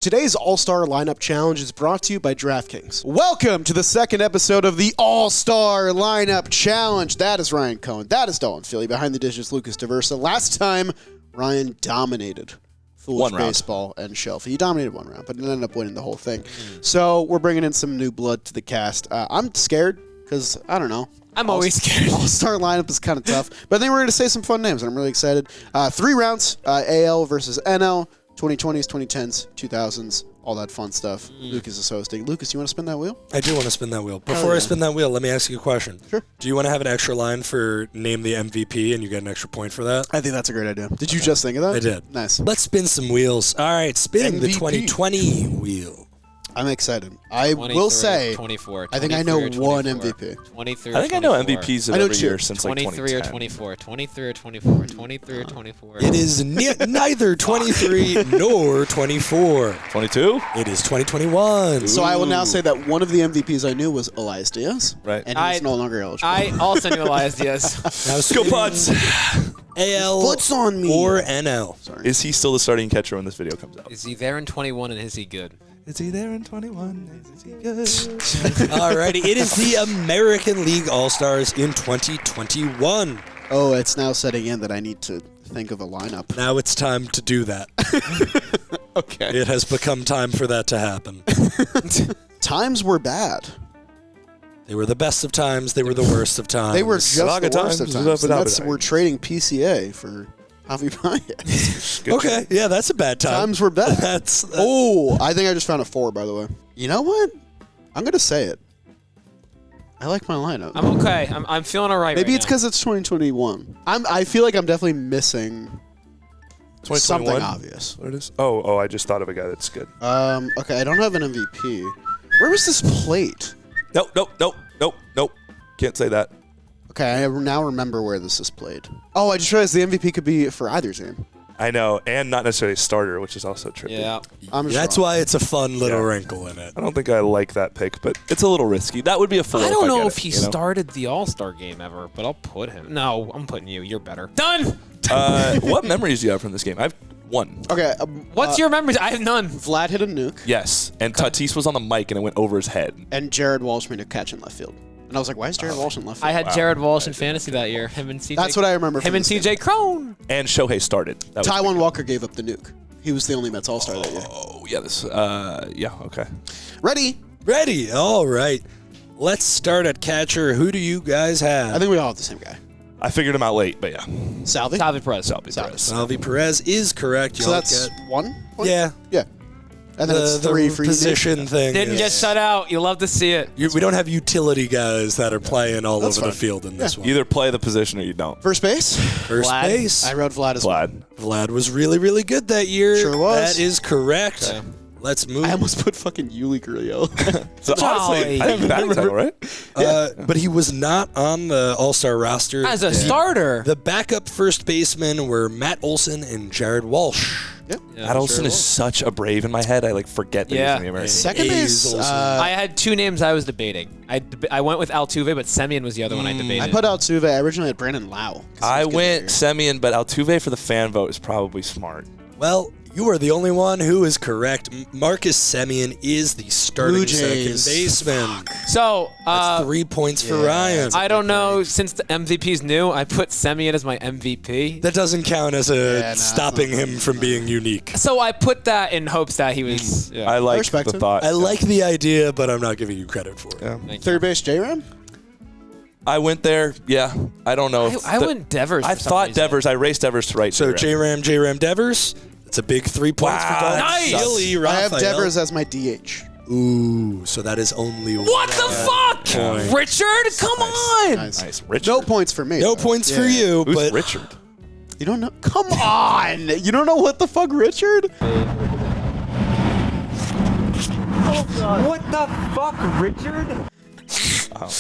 Today's All-Star Lineup Challenge is brought to you by DraftKings. Welcome to the second episode of the All-Star Lineup Challenge. That is Ryan Cohen. That is Dalton Philly. Behind the dishes, Lucas Diversa. Last time, Ryan dominated Foolish Baseball and Shelf. He dominated one round, but ended up winning the whole thing. So we're bringing in some new blood to the cast. I'm scared because, I don't know. I'm always scared. All-Star lineup is kind of tough. But I think we're going to say some fun names, and I'm really excited. 3 rounds, AL versus NL. 2020s, 2010s, 2000s, all that fun stuff. Lucas is hosting. Lucas, you want to spin that wheel? I do want to spin that wheel. Before I spin that wheel, let me ask you a question. Sure. Do you want to have an extra line for name the MVP and you get an extra point for that? I think that's a great idea. Did you just think of that? I did. Nice. Let's spin some wheels. All right, spinning the MVP. 2020 wheel. I'm excited. I will say, 24, I think I know one MVP. 23 I think I know MVPs of every year since like 23 or 24. 23 or 24. 23 or 24. It is neither 23 nor 24. 22? It is 2021. So I will now say that one of the MVPs I knew was Elias Diaz. Right. And he's no longer eligible. I also knew Elias Diaz. Now Go Pods! AL Foot's on me. or NL. Sorry. Is he still the starting catcher when this video comes out? Is he there in 21 and is he good? Is he there in 21? Is he good? Alrighty, it is the American League All-Stars in 2021. Oh, it's now setting in that I need to think of a lineup. Now it's time to do that. Okay. It has become time for that to happen. Times were bad. They were the best of times. They were the worst of times. They were just the Saga worst of times. times. And that's, we're trading PCA for Javi Baez. Okay, yeah, that's a bad time. Times were bad. That's Oh, I think I just found a 4, by the way. You know what? I'm going to say it. I like my lineup. I'm okay. I'm feeling all right. Maybe right it's now. because it's 2021. I feel like I'm definitely missing 2021? something obvious. What it is? Oh, I just thought of a guy that's good. Okay, I don't have an MVP. Where was this plate? Nope. Can't say that. Okay, I now remember where this is played. Oh, I just realized the MVP could be for either team. I know, and not necessarily a starter, which is also tricky. Yeah. that's why it's a fun little wrinkle in it. I don't think I like that pick, but it's a little risky. That would be a 4. I don't know if get it, he you know? started the All-Star game ever, but I'll put him. No, I'm putting you. You're better. Done! What memories do you have from this game? I have 1. Okay. What's your memories? I have none. Vlad hit a nuke, Yes, and Tatis was on the mic and it went over his head. and Jared Walsh made a catch in left field. And I was like, why is Jared Walsh in left field? I had Jared Walsh in fantasy that year. Him and CJ. That's what I remember Him from and this CJ Crone. And Shohei started. That was Taiwan big. Walker gave up the nuke. He was the only Mets All-Star that year. Oh, yeah, okay. Ready? Ready? All right. Let's start at catcher. Who do you guys have? I think we all have the same guy. I figured him out late, but yeah. Salvi? Salvi Perez. Salvi Perez. Salvi Perez is correct. So Y'all that's get 1 point? yeah. Yeah. And then it's 3 for you. position thing. Didn't is- get shut out. You love to see it. we don't have utility guys that are playing all That's over the fine. field in this one. Either play the position or you don't. First base? First Vlad. base. I wrote Vlad as well. Vlad. Vlad was really good that year. Sure was. That is correct. Okay. Let's move. I almost put fucking Yuli Gurriel. So honestly, I think batting title, right? But he was not on the All-Star roster. As a starter. The backup first basemen were Matt Olson and Jared Walsh. Yep. Yeah, Matt Olson sure is will. such a Brave in my head. I forget that Yeah. he's in the American. Second A's base, also. I had 2 names I was debating. I went with Altuve, but Semyon was the other one I debated. I put Altuve. I originally had Brandon Lau. 'cause he I was good went that Semyon, but Altuve for the fan vote is probably smart. Well, you are the only one who is correct. Marcus Semien is the starting Blue second Jays. baseman. So, That's 3 points for Ryan. I don't know. Since the MVP's new, I put Semyon as my MVP. That doesn't count as it's stopping not. him from being unique. So I put that in hopes that he was. Yeah. I like respect the him. thought. I like the idea, but I'm not giving you credit for it. Yeah. Thank you. Third base, J-Ram? I went there. Yeah, I don't know. I went Devers. I for some thought reason. Devers. I raced Devers to right. So J-Ram.J-Ram Devers. It's a big 3 points for Dalton. Nice! Billy I have Raphael. Devers as my DH. Ooh, so that is only What the fuck? point. Richard? Come on! Nice. Richard. No points for me. No though. points for Yeah. you, Who's but Richard? You don't know? Come on! You don't know what the fuck, Richard? What the fuck, Richard?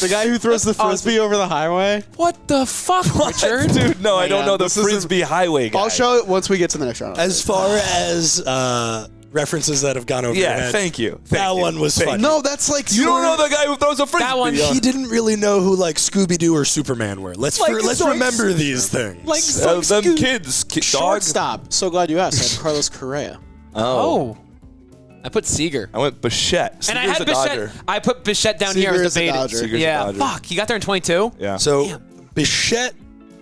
The guy who throws the frisbee over the highway? What the fuck, Richard? Dude, no, I don't on, know the this isn't- Frisbee Highway guy. I'll show it once we get to the next round. as far as references that have gone over your Yeah, head, thank you. that one was funny. No, that's like You don't know the guy who throws a Frisbee. That one- He didn't really know who like Scooby-Doo or Superman were. Let's remember these things. Like, them kids, dog. Shortstop. So glad you asked. I have Carlos Correa. oh. I put Seager. I went Bichette. And I Seager's had a Bichette. Dodger. I put Bichette down Seager here is as a debated. Dodger. Seager's a Yeah, Dodger. fuck. He got there in 22. Yeah. So Bichette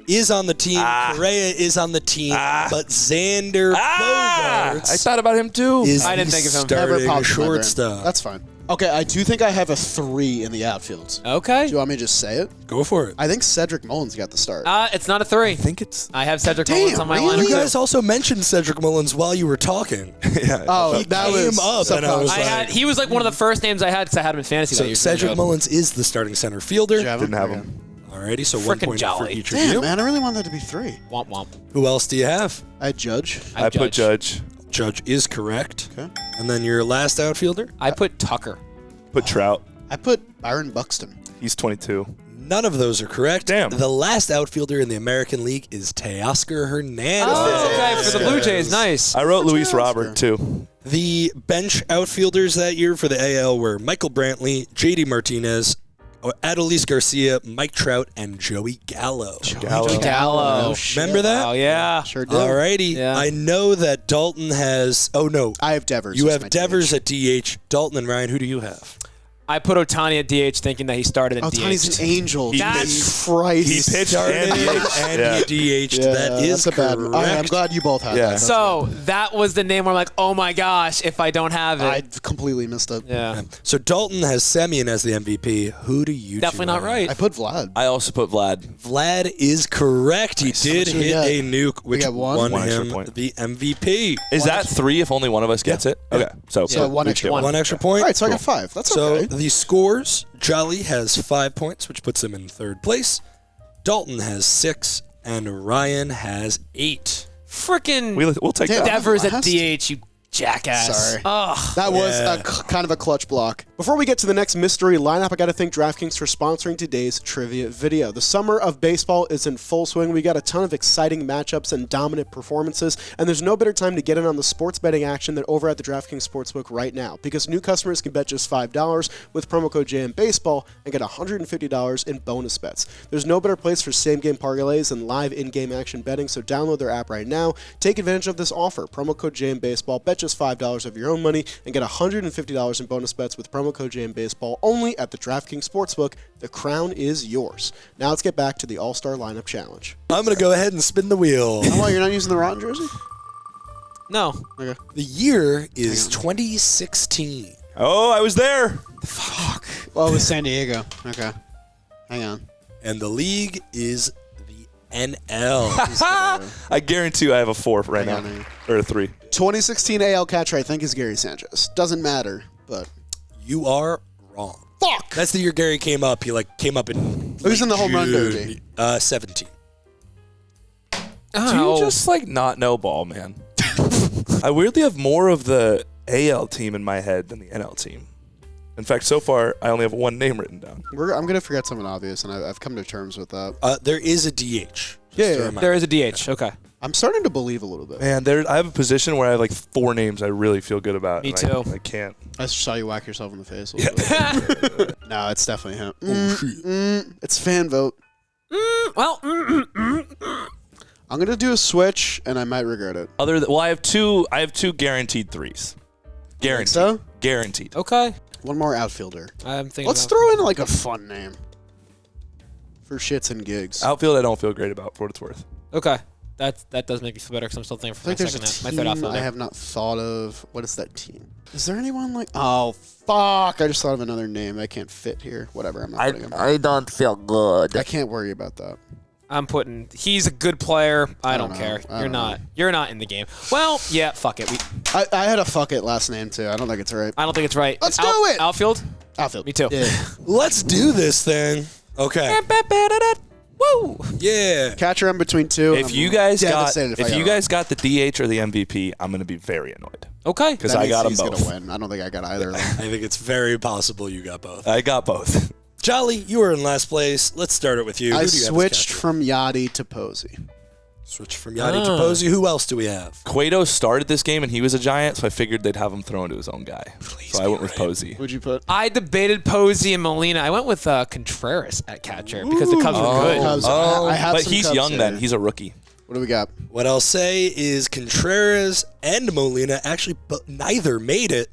is on the team. Correa is on the team. But Xander Bogaerts I thought about him too. is I didn't the think of him. Never starting popped in my brain. shortstop. That's fine. Okay, I do think I have a 3 in the outfields. Okay. Do you want me to just say it? Go for it. I think Cedric Mullins got the start. It's not a 3. I think it's. I have Cedric Damn, Mullins on my really? You lineup. guys also mentioned Cedric Mullins while you were talking. Yeah. Oh, that came was up and I was subconscious. He was like one of the first names I had because I had him in fantasy that So year. Cedric Mullins is the starting center fielder. Did you have him? Didn't have Okay. him. Alrighty, so 1 Frickin' point for jolly. each of Damn, you. man, I really wanted that to be 3. Womp womp. Who else do you have? I had Judge. I put Judge. Judge is correct. Okay. And then your last outfielder? I put Tucker. Put Trout. I put Byron Buxton. He's 22. None of those are correct. Damn. The last outfielder in the American League is Teoscar Hernandez. Oh, okay, for the Blue Jays. Nice. I wrote Luis Robert too. The bench outfielders that year for the AL were Michael Brantley, JD Martinez, Adolis Garcia, Mike Trout, and Joey Gallo. Gallo. Remember that? Oh, yeah. Sure did. Alrighty. Yeah. I know that Dalton has. Oh, no. I have Devers. You as have my Devers DH. at DH. Dalton and Ryan, who do you have? I put Otani at DH thinking that he started at DH. Otani's an angel. That's- Christ. He pitched Started and DH. and Yeah. you DH'd. Yeah, That is that's a bad one. correct. I'm glad you both had Yeah. that. That's So that was the name where I'm like, oh my gosh, if I don't have it. I completely missed it. yeah. So Dalton has Semyon as the MVP. Who do you Definitely two not have? right. I put Vlad. I also put Vlad. Vlad is correct. He Nice. did How much do we hit got? a nuke, which got one? won One extra him point. the MVP. Is that 3 if only one of us gets it? Okay. So one we extra get One extra point. All right, so I got 5. That's So okay. the scores, Jolly has 5 points, which puts him in 3rd place. Dalton has 6, and Ryan has 8. Freaking We'll take Damn. that. Devers at Last? DH, you jackass. Sorry. Ugh. That was Yeah. kind of a clutch block. Before we get to the next mystery lineup, I got to thank DraftKings for sponsoring today's trivia video. The summer of baseball is in full swing. We got a ton of exciting matchups and dominant performances, and there's no better time to get in on the sports betting action than over at the DraftKings Sportsbook right now, because new customers can bet just $5 with promo code JMBaseball and get $150 in bonus bets. There's no better place for same-game parlays and live in-game action betting, so download their app right now. Take advantage of this offer. Promo code JMBaseball. Bet just $5 of your own money and get $150 in bonus bets with promo code JMBaseball only at the DraftKings Sportsbook. The crown is yours. Now let's get back to the All-Star Lineup Challenge. I'm going to go ahead and spin the wheel. Oh, you're not using the Rotten jersey? No. Okay. The year is 2016. Oh, I was there. Well, it was San Diego. Okay. Hang on. And the league is the NL. I guarantee you I have a 4 right Hang now. on. Or a 3. 2016 AL catcher, I think, is Gary Sanchez. Doesn't matter, but You are wrong. fuck. That's the year Gary came up. He came up in. Who's in the home run June. derby? 17. Do Oh. you just not know ball, man? I weirdly have more of the AL team in my head than the NL team. In fact, so far I only have one name written down. I'm gonna forget something obvious, and I've come to terms with that. There is a DH. Yeah. There is a DH. Okay. I'm starting to believe a little bit. Man, I have a position where I have 4 names I really feel good about. Me and too. I can't. I just saw you whack yourself in the face a little bit. No, it's definitely him. It's fan vote. Well, I'm gonna do a switch, and I might regret it. I have two guaranteed 3s. Guaranteed. so? Guaranteed. okay. One more outfielder. I'm thinking. Let's about- throw in a fun name for shits and gigs. Outfield I don't feel great about for what it's worth. Okay. That does make me feel better because I'm still thinking I for think my there's a second, my team third outfielder. I have not thought of. What is that team? Is there anyone like? Oh fuck! I just thought of another name. I can't fit here. Whatever. I'm not putting him. I don't feel good. I can't worry about that. I'm putting. He's a good player. I don't know. care. I You're don't not. know. You're not in the game. Well, yeah. Fuck it. I had a fuck it last name too. I don't think it's right. I don't think it's right. Let's do it! Outfield. Outfield. Me too. Yeah. Let's do this thing. Okay. Woo! Yeah. Catcher in between two. If you guys got got the DH or the MVP, I'm going to be very annoyed Okay. because I got them he's both. gonna win. I don't think I got either of them. I think it's very possible you got both. I got both. Jolly, you are in last place. Let's start it with you. Who I do you have as switched catcher? from Yachty to Posey. Switch from Yachty to Posey. Who else do we have? Cueto started this game and he was a Giant, so I figured they'd have him throw into his own guy. So I went with Posey. Who'd you put? I debated Posey and Molina. I went with Contreras at catcher because the Cubs were good. Cubs. Oh, I have but some he's Cubs young here. then. He's a rookie. What do we got? What I'll say is Contreras and Molina actually neither made it.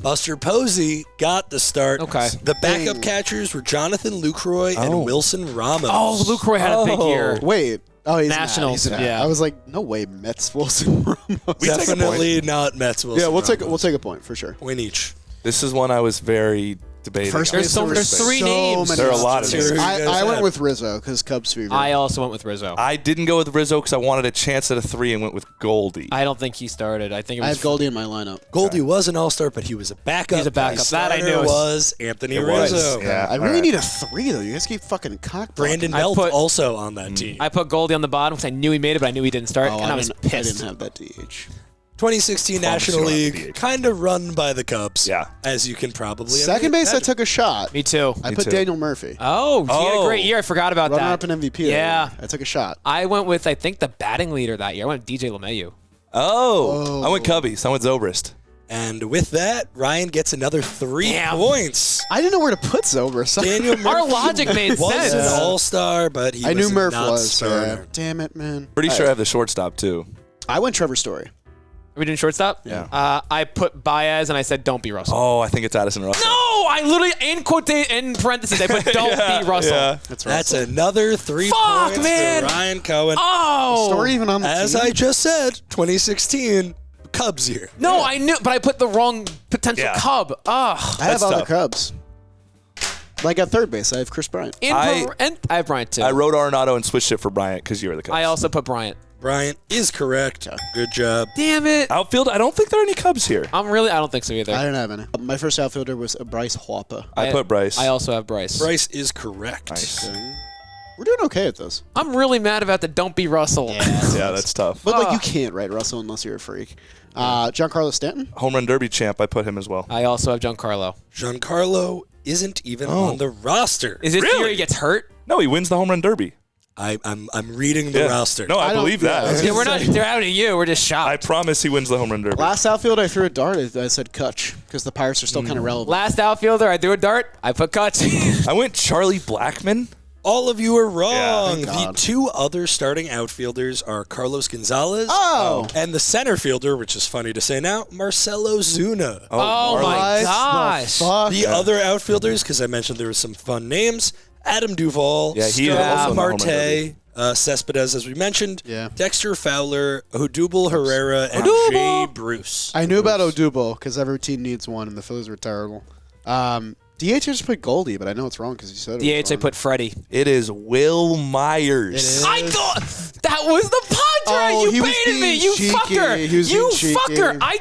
Buster Posey got the start. Okay. The backup catchers were Jonathan Lucroy and Wilson Ramos. Oh, Lucroy had a big year. Wait. Oh, he's Nationals, Not. yeah. I was like, no way, Mets Wilson Ramos. Definitely not Mets Wilson Yeah, we'll Ramos. take a point for sure. Point each. This is one I was very debating. First There's base, so- there were there's three so names. many There are a lot of options. names. I went with Rizzo because Cubs fever. I also went with Rizzo. I didn't go with Rizzo because I wanted a chance at a 3 and went with Goldie. I don't think he started. I think it I was. have Goldie in my lineup. Goldie was an all-star, but he was a backup. He's a backup. The That I starter knew. was Anthony It was. Rizzo. Yeah. I all really right. need a 3 though. You guys keep fucking cock. Brandon I Belt put- also on that team. I put Goldie on the bottom because I knew he made it, but I knew he didn't start, and I was I pissed. didn't have that DH. 2016 Promise National you don't have League, to kind of run by the Cubs. Yeah. As you can probably Second base, I imagine. took a shot. Me too. I Me put too. Daniel Murphy. Oh, he had a great year. I forgot about Runner that. up in MVP. Yeah. I took a shot. I went with, I think, the batting leader that year. I went with DJ LeMahieu. I went Cubbies. I went Zobrist. And with that, Ryan gets another 3 Damn. points. I didn't know where to put Zobrist. Daniel Murphy Our logic made was sense. an all-star, but he I knew was Murph not was. starter. Damn it, man. Pretty sure I have the shortstop too. I went Trevor Story. Are we doing shortstop? Yeah. I put Baez, and I said, don't be Russell. Oh, I think it's Addison Russell. No! I literally, in parentheses, I put, don't be Russell. Yeah. That's another 3 Fuck, points man. for Ryan Cohen. Oh! Story even on the As team? I just said, 2016 Cubs year. No, I knew, but I put the wrong potential Yeah. Cub. Ugh. I have That's other tough. Cubs. Like at third base, I have Chris Bryant. And I have Bryant, too. I wrote Arenado and switched it for Bryant because you were the Cubs. I also put Bryant. Bryant is correct. Good job. Damn it. Outfield, I don't think there are any Cubs here. I don't think so either. I didn't have any. My first outfielder was Bryce Harper. I put Bryce. I also have Bryce. Bryce is correct. Nice. We're doing okay at this. I'm really mad about the don't be Russell. Yeah, that's tough. But like you can't write Russell unless you're a freak. Giancarlo Stanton. Home run derby champ, I put him as well. I also have Giancarlo. Giancarlo isn't even on the roster. Is it the year Really? he gets hurt? No, he wins the home run derby. I'm reading the Yeah. roster. No, I don't- believe yeah, that. Yeah, we're not. They're out at you. We're just I shocked. promise he wins the home run derby. Last outfield, I threw a dart. I said Kutch because the Pirates are still kind of relevant. Last outfielder, I threw a dart. I put Kutch. I went Charlie Blackmon. All of you are wrong. thank The God. 2 other starting outfielders are Carlos Gonzalez and the center fielder, which is funny to say now, Marcelo Zuna. Oh my What gosh. the fuck? The other outfielders, because I mentioned there were some fun names, Adam Duvall, Yeah, he is Starling also in the home run Marte, derby. Cespedes, as we mentioned, Yeah. Dexter Fowler, Odubel Herrera, and Jay Bruce. I knew about Odubel because every team needs one, and the Phillies were terrible. DH I just put Goldie, but I know it's wrong because you said it. DH, was I wrong. put Freddie. It is Will Myers. It is. I thought that was the Padre. Oh, he you was baited me, being you cheeky. fucker. He was You being cheeky. fucker.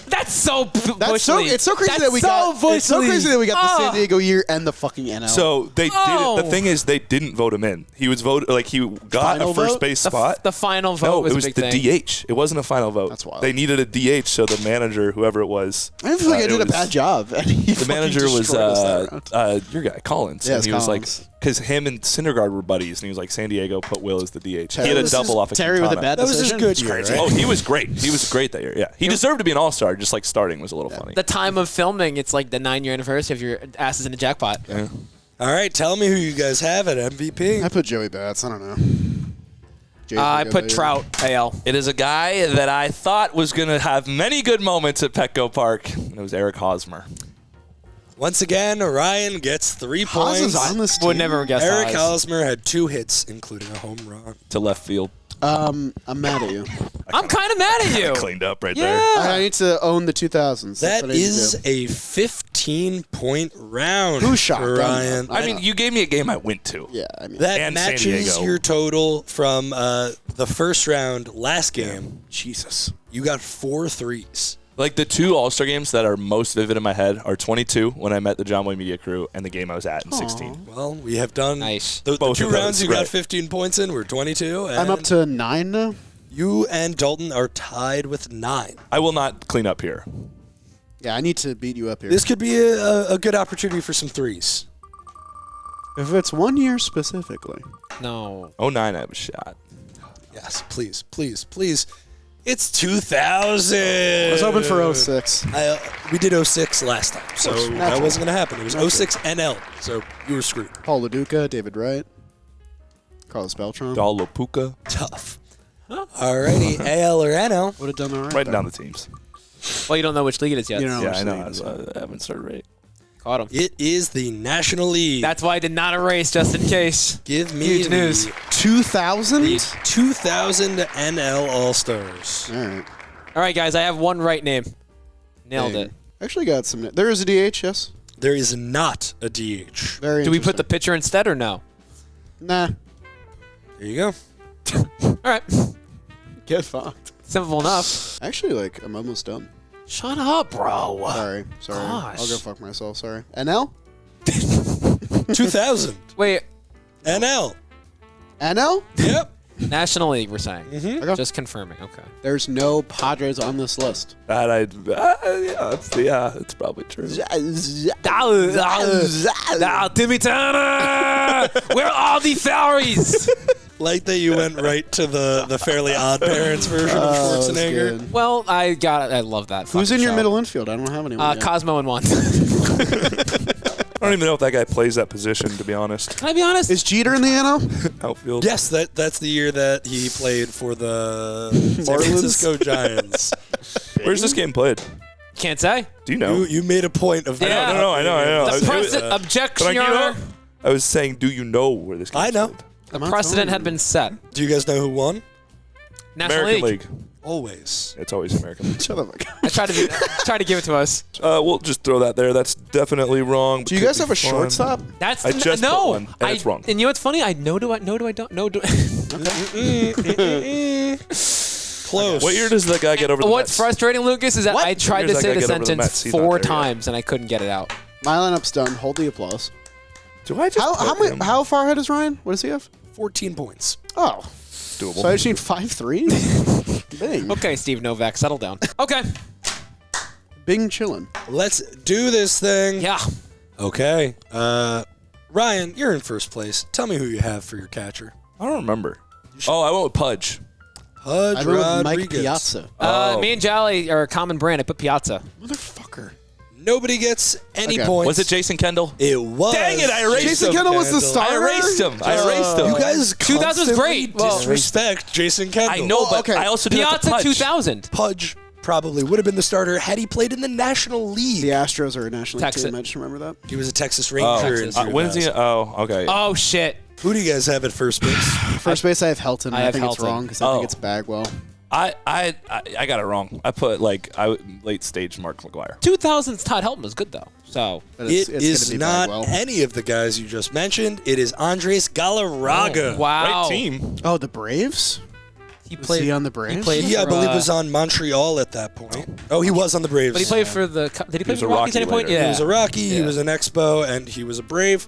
That's so That's so. bushly. It's so crazy That's that we got. so It's so bushly. crazy that we got the San Oh. Diego year and the fucking NL. So they did Oh. it. The thing is, they didn't vote him in. He was voted like he got Final a first vote? base The spot. the final vote no, was it a was big the thing. DH. It wasn't a final vote. That's wild. They needed a DH, so the manager, whoever it was, I feel like I it did a was- bad job. And he The fucking manager was destroyed us that round. your guy Collins. Yeah, and it's he was Collins. like, because him and Syndergaard were buddies, and he was like, San Diego put Will as the DH. He had a This double is off of Terry with a Quintana. bad That was his decision. good It's year, crazy. right? Oh, he was great. He was great that year. Yeah, he deserved to be an All-Star. Just like starting was a little funny. The time of filming, it's like the 9-year anniversary of your asses in the jackpot. Yeah. All right, tell me who you guys have at MVP. I put Joey Bats. I don't know. I put Trout, AL. It is a guy that I thought was going to have many good moments at Petco Park. And it was Eric Hosmer. Once again, Orion gets 3 Haas is points. on this team. Would never guess Eric Haas. Hosmer had 2 hits, including a home run. To left field. I'm mad at you. I'm kind of mad at you. Cleaned up right Yeah. I need to own the 2000s. That's That what I need to is do. a 15-point round Who's shocked? for Ryan. I mean, you gave me a game I went to. Yeah, I mean, That and San matches Diego. your total from the first round last game. Jesus. You got 4 threes. Like the 2 All-Star games that are most vivid in my head are 22 when I met the John Boy Media crew and the game I was at in 16. Well, we have done Nice. the Both 2 of those, rounds you got right. 15 points in were 22. And I'm up to 9 now. you and Dalton are tied with 9. I will not clean up here. Yeah, I need to beat you up here. This could be a good opportunity for some threes. If it's 1 year specifically. No. 09, I have a shot. Yes, please, please, please. It's 2000. I was hoping for 06. We did 06 last time, so that Natural. wasn't going to happen. It was 06 NL, so you were screwed. Paul LaDuca, David Wright, Carlos Beltran. Dal Lopuca. Tough. Alrighty, AL or NL? Would have done all right. Writing there. down the teams. Well, you don't know which league it is yet. You don't know Yeah, which I know. league it is. I haven't started right. Caught him. It is the National League. That's why I did not erase, just in case. Give me Huge the news. 2000? 2000 NL All-Stars. All right. All right, guys, I have one right name. Nailed Dang. it. Actually got some. There is a DH, yes. There is not a DH. Very Do we put the interesting. pitcher instead or no? Nah. There you go. All right. Get fucked. Simple enough. Actually, like, I'm almost done. Shut up, bro. Sorry. Gosh. I'll go fuck myself. Sorry. NL? 2000 Wait, NL. NL? Yep. National League, we're saying. Okay. Just confirming. Okay. There's no Padres on this list. It's probably true. Timmy Turner! Where are all the fairies? Like that you went right to the Fairly Odd Parents version of Oh, that's Schwarzenegger. good. Well, I love that. Who's fucking in your show. middle infield? I don't have anyone. yet. Cosmo in one. I don't even know if that guy plays that position, to be honest. Can I be honest? Is Jeter in the NL? Outfield. Yes, that's the year that he played for the San Marlins? Francisco Giants. Where's this game played? Can't say. Do you know? You made a point of Yeah. that. I know. The was- precedent, But objection, I, Your Honor. I was saying, do you know where this game I know. played? The I'm not precedent telling had you. been set. Do you guys know who won? National American League. League. Always. It's always American League. Shut the fuck up. I tried to give it to us. We'll just throw that there. That's definitely wrong. Do you guys have a shortstop? That's I just no. put one, and it's wrong. And you know what's funny? I don't. Close. What year does that guy get over the What's Mets? frustrating, Lucas, is that What? I tried Years to that say guy the get over the sentence Mets? He's not 4 there yet. times and I couldn't get it out. My lineup's done. Hold the applause. Do I just put him? How far ahead is Ryan? What does he have? 14 points. Oh, Doable. so I just need 5-3. Bing. Okay, Steve Novak, settle down. Okay. Bing chillin'. Let's do this thing. Yeah. Okay. Ryan, you're in first place. Tell me who you have for your catcher. I don't remember. Oh, I went with Pudge. Pudge I went with Mike Rodriguez. Piazza. Me and Jolly are a common brand. I put Piazza. Motherfucker. Nobody gets any Okay. points. Was it Jason Kendall? It was. Dang it, I erased Jason him. Kendall was the Kendall. starter? I erased him. I erased him. You guys 2000 was constantly great. Well, disrespect Jason Kendall. I know, but okay. I also did that to Piazza Pudge. 2000. Pudge probably would have been the starter had he played in the National League. The Astros are a National League Texas. team. I just remember that. He was a Texas Oh, Ranger. in when is he? 2000. Oh, okay. Oh, shit. Who do you guys have at first base? First base, I have Helton. I I have think it's Helton. wrong because I Oh. think it's Bagwell. I got it wrong. I put late stage Mark McGuire. 2000's Todd Helton was good, though. So, But It gonna is be not Bagwell. any of the guys you just mentioned. It is Andres Galarraga. wow. Right team. Oh, the Braves? He Was played he on the Braves? He played He, I for, believe, was on Montreal at that point. Oh, he was on the Braves. But he played for the. Did he play was for a the Rockies at any Rocky point? later. Yeah. He was a Rocky, he Yeah. was an Expo, and he was a Brave.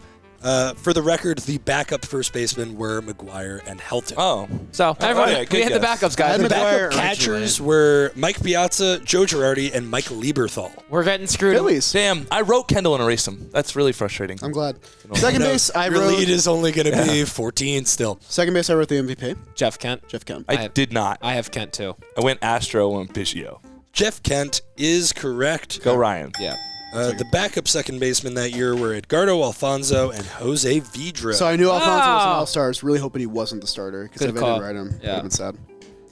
For the record, the backup first basemen were McGuire and Helton. Oh, So, everyone, yeah, good we hit the guess. backups, I had guys. McGuire Backup originally. catchers were Mike Piazza, Joe Girardi, and Mike Lieberthal. We're getting screwed. Phillies. damn! I wrote Kendall and erased him. That's really frustrating. I'm glad. Second base, I Your wrote. lead is only going to be 14 still. Second base, I wrote the MVP. Jeff Kent. Jeff Kemp. I did not. I have Kent, too. I went Astro, went Biggio. Jeff Kent is correct. Go Ryan. Yeah. The backup second baseman that year were Edgardo Alfonso and Jose Vidra. So I knew Alfonso was an Wow. All-Star. I was really hoping he wasn't the starter because Good if I call. didn't write him, it would Yeah. have been sad.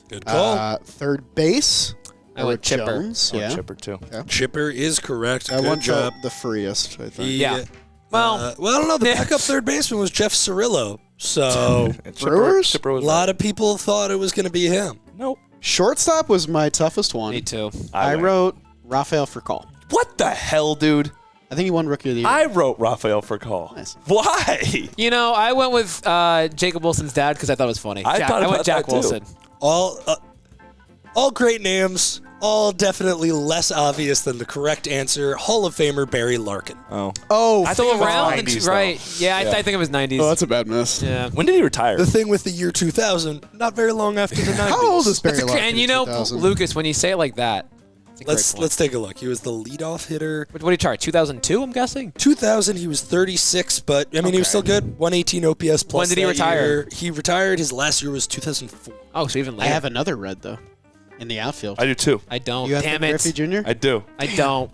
Good call. Third base, I went Chipper. Jones. Oh, Yeah. Chipper too. Chipper is correct. That Good one job. felt the freest, I think. Yeah. Well, I don't know. The backup third baseman was Jeff Cirillo. So And Brewers? Chipper a was lot of people thought it was going to be him. Nope. Shortstop was my toughest one. me too. I went. wrote Rafael Furcal. What the hell, dude? I think he won Rookie of the Year. I wrote Rafael Furcal. Nice. Why? You know, I went with Jacob Wilson's dad because I thought it was funny. I thought I went about Jack that too. Wilson. All great names. All definitely less obvious than the correct answer. Hall of Famer Barry Larkin. Oh. Oh, I Still think it was around? 90s, though. Right. Yeah, I think it was 90s. oh, that's a bad miss. yeah. When did he retire? The thing with the year 2000, not very long after the 90s. How old is Barry That's a, Larkin? and you in know, 2000? Lucas, when you say it like that, it's a great point. Let's take a look. He was the leadoff hitter. What did he chart? 2002, I'm guessing? 2000, he was 36, but I mean, he was still good. 118 OPS plus. When did he that retire? year. He retired. His last year was 2004. Oh, so even I later. have another red though, in the outfield. I do too. I don't. You have Damn Ken it. Griffey Jr. I do. I don't.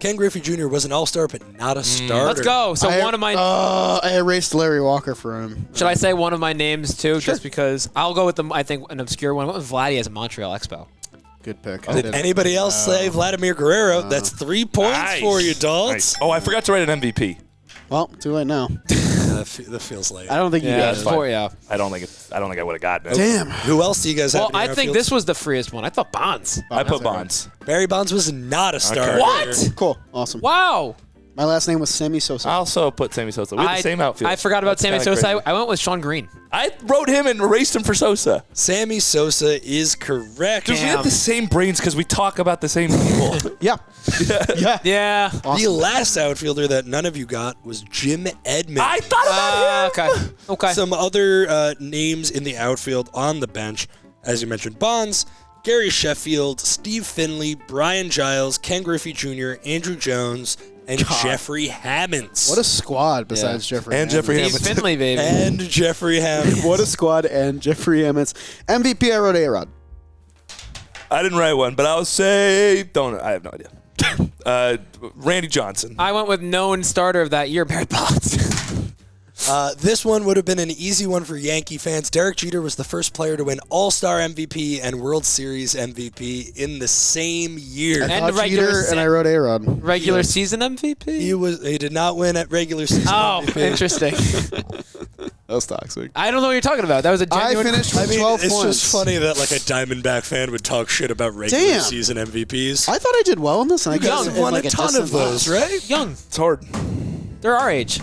Ken Griffey Jr. was an All-Star, but not a starter. Let's go. So one of my I erased Larry Walker for him. should I say one of my names too? Just because I'll go with I think an obscure one. I went with Vladdy as a Montreal Expo. Good pick. Did anybody else say Vladimir Guerrero? That's 3 points for you, Dalton. Nice. Oh, I forgot to write an MVP. Well, too late now. That feels late. I don't think you got it. Yeah. I don't think I would have gotten it. Damn. Who else do you guys have? Well, in your I think outfield? this was the freest one. I thought Bonds. I put Bonds. Barry Bonds was not a starter. What? Cool. Awesome. Wow. My last name was Sammy Sosa. I also put Sammy Sosa. We had the same outfield. I forgot about That's Sammy kinda Sosa. crazy. I went with Sean Green. I wrote him and erased him for Sosa. Sammy Sosa is correct. Dude, we have the same brains because we talk about the same people. Yeah. Yeah. Yeah. The last outfielder that none of you got was Jim Edmonds. I thought about him. Okay. Some other names in the outfield on the bench, as you mentioned, Bonds, Gary Sheffield, Steve Finley, Brian Giles, Ken Griffey Jr., Andrew Jones, and Jeffrey Hammonds. What a squad besides Jeffrey And Hammonds. Jeffrey Steve Hammonds. Finley, baby. And Jeffrey Hammonds. What a squad and Jeffrey Hammonds. MVP, I wrote A-Rod. Uh, I didn't write one, but I'll say I have no idea. Randy Johnson. I went with known starter of that year, Barry Bonds. This one would have been an easy one for Yankee fans. Derek Jeter was the first player to win All-Star MVP and World Series MVP in the same year. And I the thought regular Jeter, and I wrote A-Rod. Regular season MVP? He did not win at regular season Oh, MVP. interesting. That was toxic. I don't know what you're talking about. That was a genuine. I finished with 12 it's points. just funny that like a Diamondback fan would talk shit about regular Damn. season MVPs. I thought I did well in this. And I guess You've in won like a ton distant of those, right? young. It's hard. They're our age.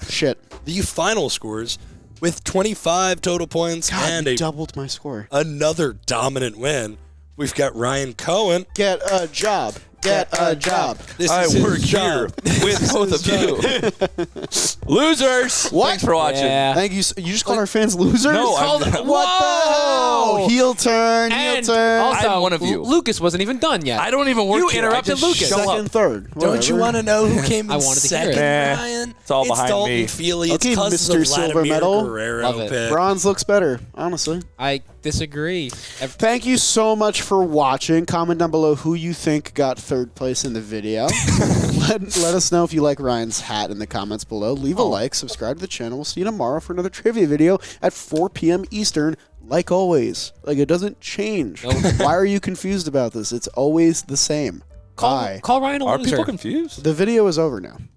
Shit. The final scores with 25 total points God, and you a doubled my score. another dominant win. We've got Ryan Cohen. Get a job. Get a job. This I is his work job. here with both of you. Losers. What? Thanks for watching. Yeah. Thank you. You just called our fans losers? No, I'm Called- not. What the Whoa! hell? Heel turn. Heel And turn. also, I'm one of you. Lucas wasn't even done yet. I don't even work You here. I interrupted just Lucas. show up. Second, third. Don't you Whatever. want to know who came in I wanted to hear second, it. Ryan? It's all behind Dalton me. Feely. It's Okay, 'cause Mr. of Silver Vladimir Medal. Guerrero Love it. pick. Bronze looks better, honestly. I disagree. Thank you so much for watching. Comment down below who you think got third place in the video. let us know if you like Ryan's hat in the comments below. Leave a like, subscribe to the channel. We'll see you tomorrow for another trivia video at 4 p.m. Eastern. Like always. Like it doesn't change. Nope. Why are you confused about this? It's always the same. Bye. Call Ryan a Are loser. people confused? The video is over now.